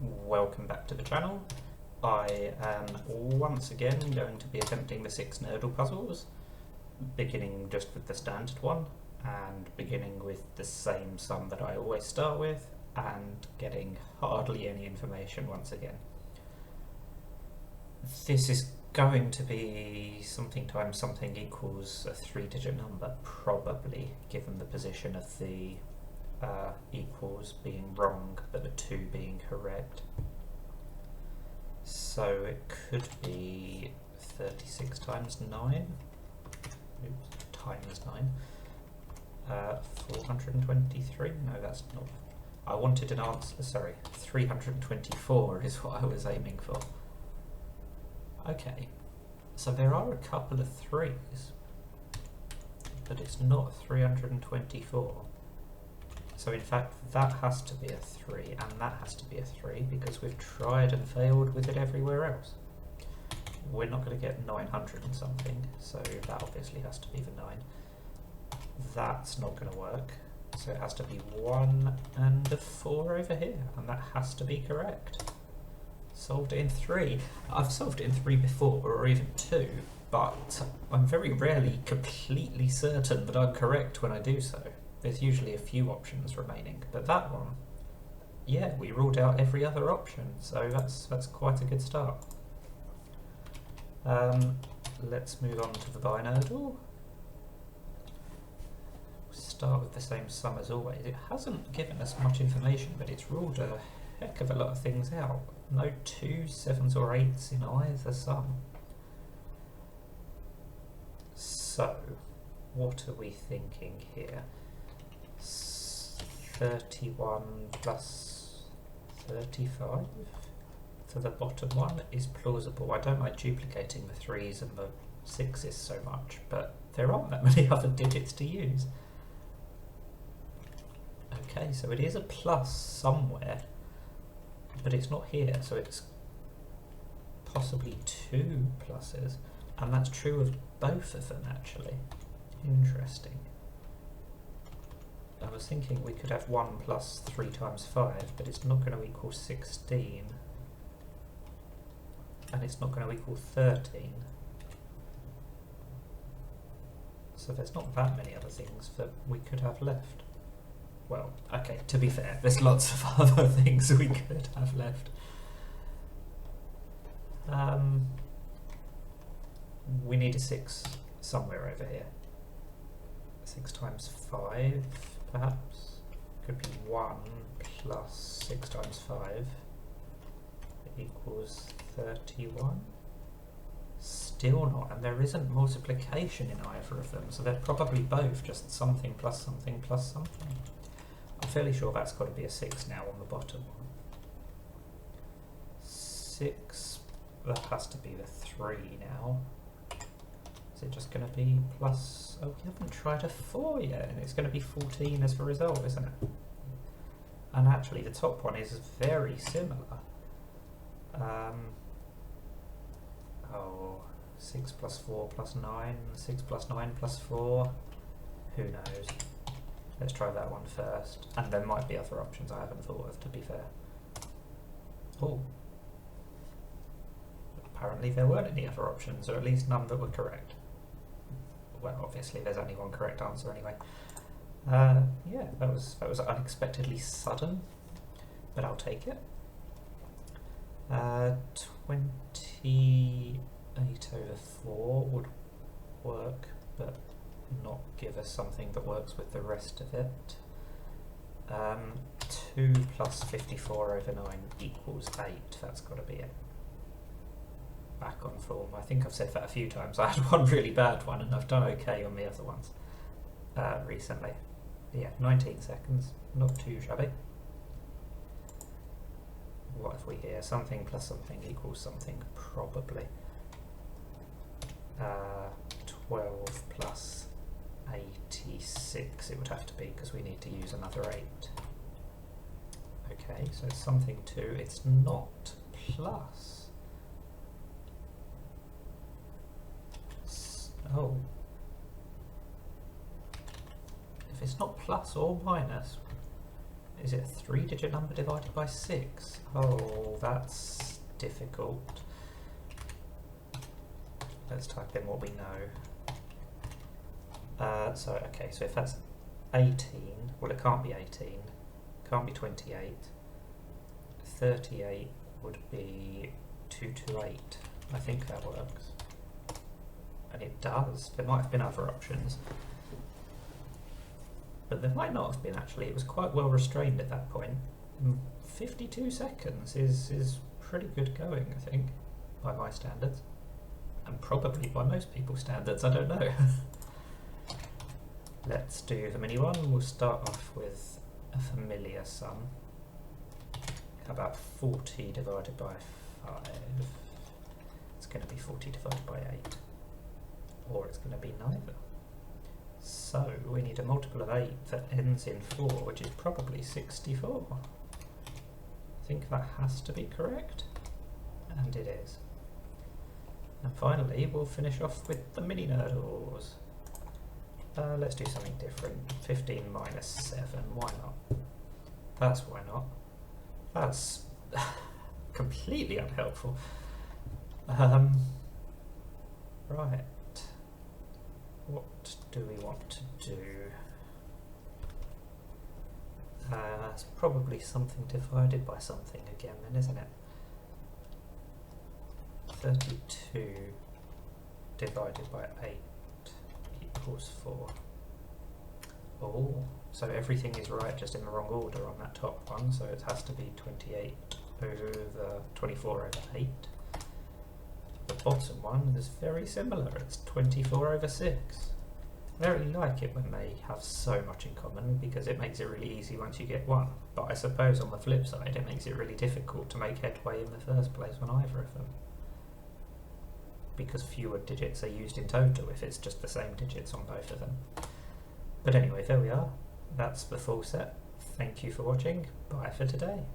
Welcome back to the channel. I am once again going to be attempting the 6 Nerdle puzzles, beginning just with the standard one, and beginning with the same sum that I always start with, and getting hardly any information once again. This is going to be something times something equals a 3-digit number, probably, given the position of the equals being wrong but the 2 being correct. So it could be 36 times 9, times 9, 423, no that's not, I wanted an answer, sorry, 324 is what I was aiming for. Okay, so there are a couple of 3s, but it's not 324. So in fact that has to be a 3 and that has to be a 3 because we've tried and failed with it everywhere else. We're not going to get 900 and something, so that obviously has to be the 9. That's not going to work, so it has to be 1 and a 4 over here, and that has to be correct. Solved it in 3. I've solved it in 3 before, or even 2, but I'm very rarely completely certain that I'm correct when I do so. There's usually a few options remaining, but that one, yeah, we ruled out every other option, so that's quite a good start. Let's move on to the Nerdle. Start with the same sum as always. It hasn't given us much information, but it's ruled a heck of a lot of things out. No 2s, 7s or 8s in either sum. So, what are we thinking here? 31 plus 35 for the bottom one is plausible. I don't like duplicating the 3s and the 6s so much, but there aren't that many other digits to use. Okay, so it is a plus somewhere, but it's not here, so it's possibly 2 pluses, and that's true of both of them actually. Interesting. I was thinking we could have 1 plus 3 times 5, but it's not going to equal 16, and it's not going to equal 13. So there's not that many other things that we could have left. Well, okay, to be fair, there's lots of other things we could have left. We need a 6 somewhere over here. 6 times 5, perhaps? Could be 1 plus 6 times 5 equals 31. Still not, and there isn't multiplication in either of them, so they're probably both just something plus something plus something. I'm fairly sure that's got to be a 6 now on the bottom one. 6, that has to be the 3 now. Is it just going to be plus, oh we haven't tried a 4 yet, and it's going to be 14 as a result, isn't it? And actually the top one is very similar. 6 plus 4 plus 9, 6 plus 9 plus 4, who knows? Let's try that one first, and there might be other options I haven't thought of, to be fair. Oh, apparently there weren't any other options, or at least none that were correct. Well, obviously there's only one correct answer anyway. Yeah, that was unexpectedly sudden, but I'll take it. 28 over 4 would work, but not give us something that works with the rest of it. 2 plus 54 over 9 equals 8, that's got to be it. Back on form. I think I've said that a few times. I had one really bad one and I've done okay on the other ones recently. Yeah, 19 seconds, not too shabby. What if we hear something plus something equals something, probably. 12 plus 86 it would have to be, because we need to use another 8. Okay, so it's something 2, it's not plus. Oh. If it's not plus or minus, Is it a 3-digit number divided by 6? Oh, that's difficult. Let's type in what we know. Okay, so if that's 18, well it can't be 18, can't be 28. 38 would be 228. I think that works. And it does. There might have been other options. But there might not have been actually. It was quite well restrained at that point. 52 seconds is pretty good going, I think, by my standards. And probably by most people's standards, I don't know. Let's do the mini one. We'll start off with a familiar sum. How about 40 divided by 5? It's going to be 40 divided by 8. Or it's going to be neither. So we need a multiple of 8 that ends in 4, which is probably 64. I think that has to be correct. And it is. And finally, we'll finish off with the mini nerdles. Let's do something different. 15 minus 7, why not? That's why not. That's completely unhelpful. Right. What do we want to do? It's probably something divided by something again then, isn't it? 32 divided by 8 equals 4. Oh, so everything is right, just in the wrong order on that top one, so it has to be 28 over 24 over 8. The bottom one is very similar, it's 24 over 6. I don't really like it when they have so much in common because it makes it really easy once you get one, but I suppose on the flip side it makes it really difficult to make headway in the first place on either of them, because fewer digits are used in total if it's just the same digits on both of them. But anyway, there we are. That's the full set. Thank you for watching. Bye for today.